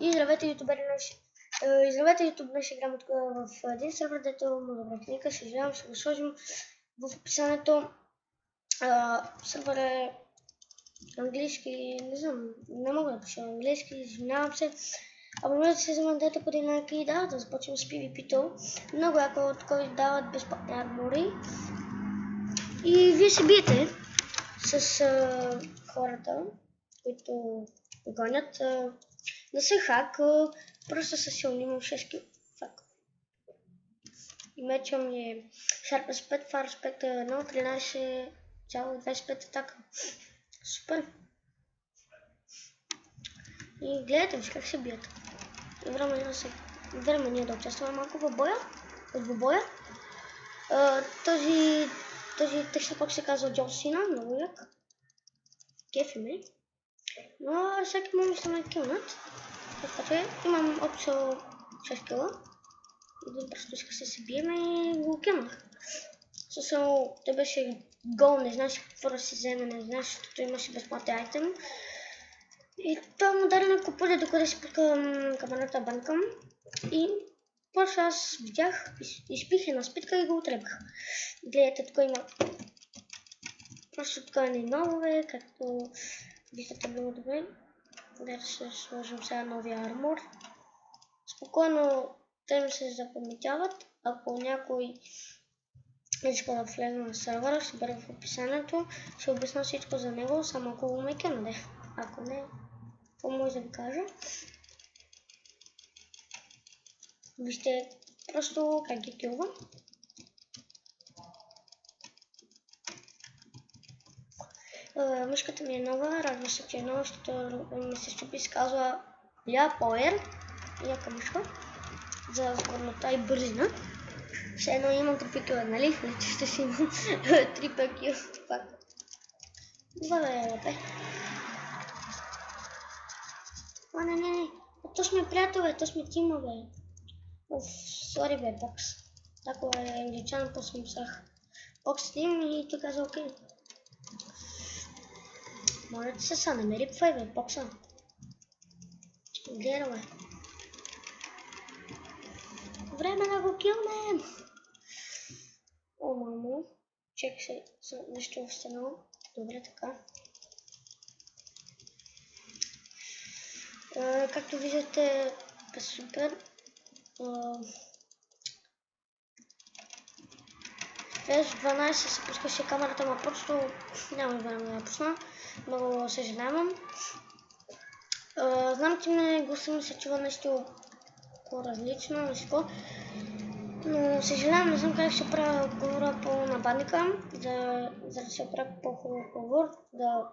И здравейте, ютубери наши. Здравейте, ютуб, днес играм в един сервер, дето му добре кника. Съжалявам, ще го сложим в описанието. Сервер е английски, не знам, не мога да пиша английски, извинявам се. Абонирайте се за мен, дайте по един лайк и да започнем с PvP-то. Много яко, от който дават безплатни армори. И вие се биете с хората, които гонят. Не са хак, просто са силни, имам 6 кил. Фак. И меча ми е Sharp Aspect, Far Aspect 1, 13,25 атака. Супер. И гледайте ви как се бият. И време ние да участваме малко в боя. В боя. Този текст пак се казва Джон Сина, много як. Кефи ме. Но всеки може да ме килнат. Така че имам общо 6 кила. Един просто иска се биеме и го килнах. Също той беше гол, не знаеш какво да си вземе, не знаеш, защото имаше безплатен айтем. И той му даде на купуля, докато си пускам камерата банкам. И после аз видях, изпих една спитка и го отребах. Гледайте, тук има просто тук е нове, както виждате много добре. Да ще сложим сега новия армор. Спокойно те ми се запаметяват. Ако някой иска да влезе на сервера, ще бъде в описанието. Ще обясня всичко за него, само ако го ме кемне. Ако не, какво може да ви кажа? Вижте просто как ги килва. Мишката ми е нова, радва се, че е нова, защото ми се щупи, се казва Power. Яка мишка за скоростта и бързина. Все едно имам 3 кила, нали? Вече ще си имам 3 кила пак. Бе. Не. То сме приятели, то сме тима, бе. Сори, бе, Бокс. Такова е англичан, после мислях Бокс тим и той каза окей. Моля ти се, не ме рипвай, бе, Бокса. Гледа, бе. Време да го килнем! О, мамо. Чекай се нещо останало. Добре, така. Както виждате, е супер. Без 12 се пускаше камерата, но просто няма време да я пусна. Много съжалявам. Знам, че на гласа ми се чува нещо по-различно, нещо. Но съжалявам, не знам как ще правя говоря по-набадника, за да се правя по-хубав говор, да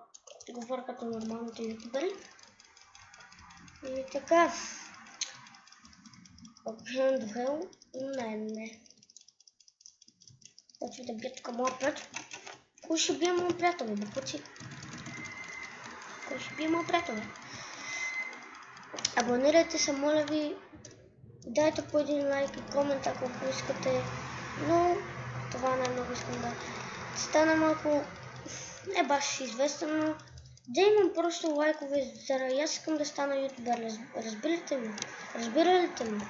говоря като нормалните ютубери. И така. Довел. Не. Почва да бия тук моят приятел. Кой ще бие моят приятел, бе, пъти? Кой ще бие моят приятел, бе? Абонирайте се, моля ви. Дайте по един лайк и комент, ако искате. Но това не е много искам да стана малко не баш известен, но да имам просто лайкове, заради аз искам да стана ютубер. Разбирате ми? Разбирате ми?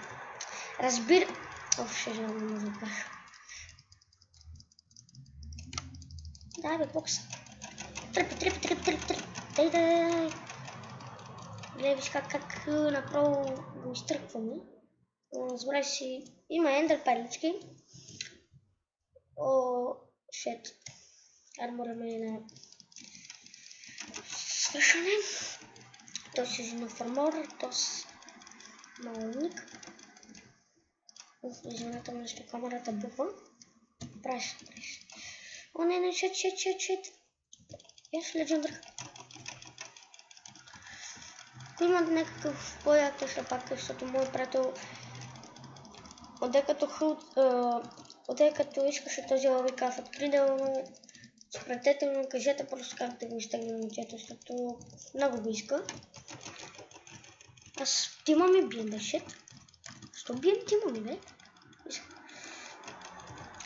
Ще жалко не може да кажа. Дай бе, Бокс. Тръпи. Дай. Гледай виж как направо го изтръкваме. Забравя си, има ендър перлички. Шет. Армора ми е на свършане. То си взима фармор, то с малник. Извинете, нещо камерата буква. Правиш. О, не, шет. Еш, легендар. Ако има някакъв по-як шапак, защото мой приятел отдекато искаше този лавика в откридел, спратете ми, кажете просто как да го изтегне момчето, защото много го иска. Аз тима ми бием, бе, шет. Що бием тима ми, бе?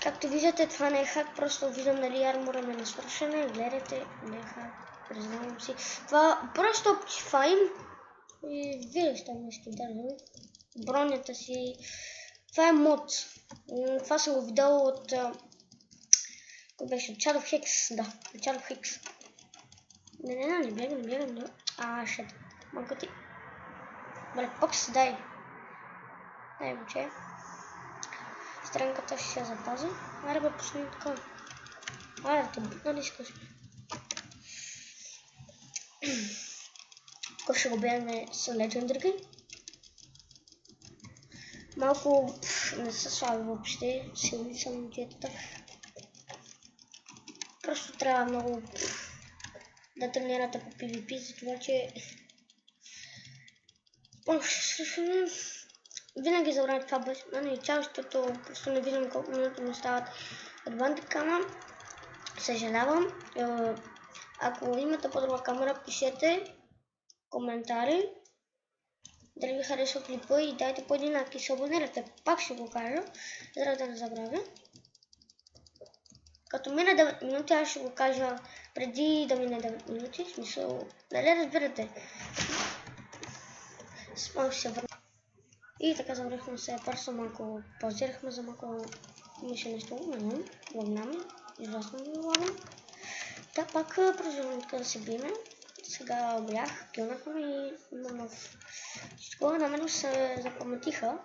Както виждате, това не е хак, просто виждам дали армора ме на свършене. Гледайте, не е хак, признавам си. Това просто Optifine И вие сте нещо дървали. Бронята си. Това е мод. Това съм го видял от... Кой беше? Shadow Hex. Да, Shadow Hex. Не бягам. Шет. Малко ти. Бре, Покс, дай. Дай, момче. Странката ще се запази. Аре бе, пусни така. Аре, те бутна ли искаш? Тук ще го бягаме с Legendary. Малко не са слаби въобще. Силни са момчетата. Просто трябва много да тренирате по PvP, за това че винаги забравя това бъде на началото, просто не виждам колко минути ми стават от бандикама. Съжалявам. Ако имате по-добра камера, пишете коментари дали ви харесва клипа и дайте по един лайк и се абонирате. Пак ще го кажа, за да не забравя. Като мине 9 минути, аз ще го кажа преди да мине 9 минути. В смисъл, нали разбирате? Малко се върна. И така завърхме се, просто малко паузирахме за малко. Имаше нещо лъгнаме. Ужасно ми лагам. Да, пак продължаваме така да се биеме. Сега бях, килнахме и имам всичко на мен се запаметиха.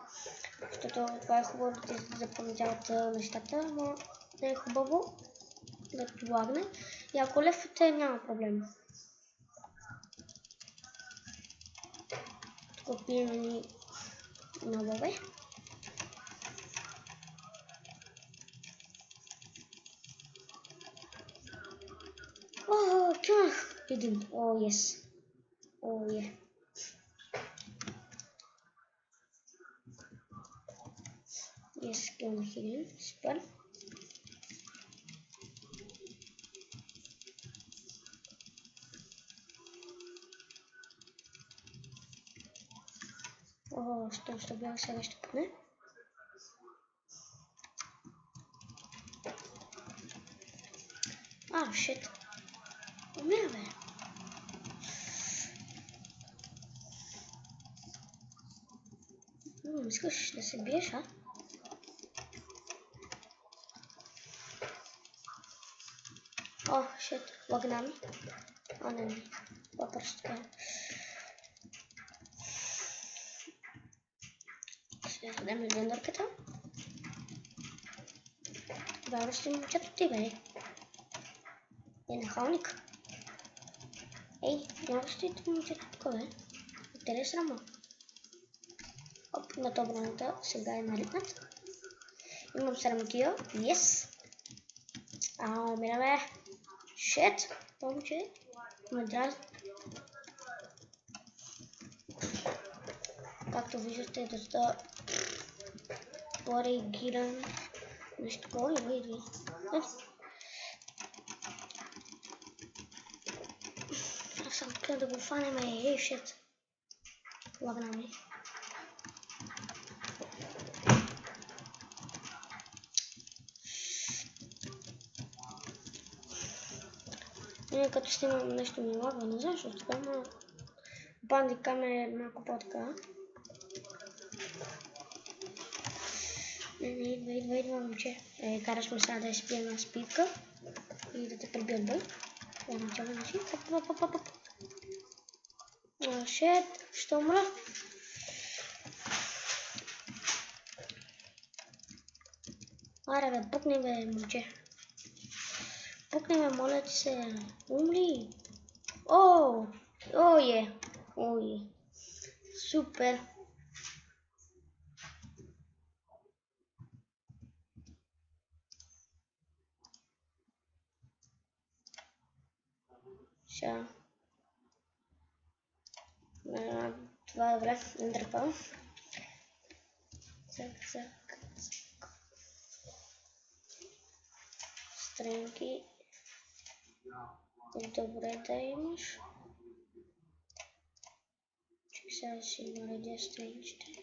Защото това е хубаво да ти запаметяват нещата, но не е хубаво да ти лагне. И ако лефате, няма проблем. Тук пиеме ни набаве. О, килнах един. О, ес. О, е. Ес, килнах един. Супер. О, що бях сега ще пъне. Шит. Умира, бе. Искаш да се биеш, а? О, шит. Лагна ми. О, не. Това просто така. Ще дадем легендарката. Добре, ще момчето ти, бе. Е, нахалник. Ей, няма ще и момчето тук, бе. Те ли срама? Оп, на добраната сега е налитнат. Имам 7 кила. Yes! Умира, бе. Шет! Момче. Ме дразни. Както виждате, доста по-реагиран. Нещо такова, идва. Аз съм така да го фанем, ей, шет. Лагна ми. Като снимам нещо ми лага, не знам, защото така, но бандикам е малко по-така. Идва, момче. Караш ме сега да изпия една спитка и да те прибият бой. Начало си. Шет, ще умра. Аре бе, пукни бе, момче. Пукни ме, моля ти се. Умри. О, е. Супер. Сега. Това е добре, ендърпал. Цък. Стренки. Добре да имаш. Чек сега си наредя стренчите.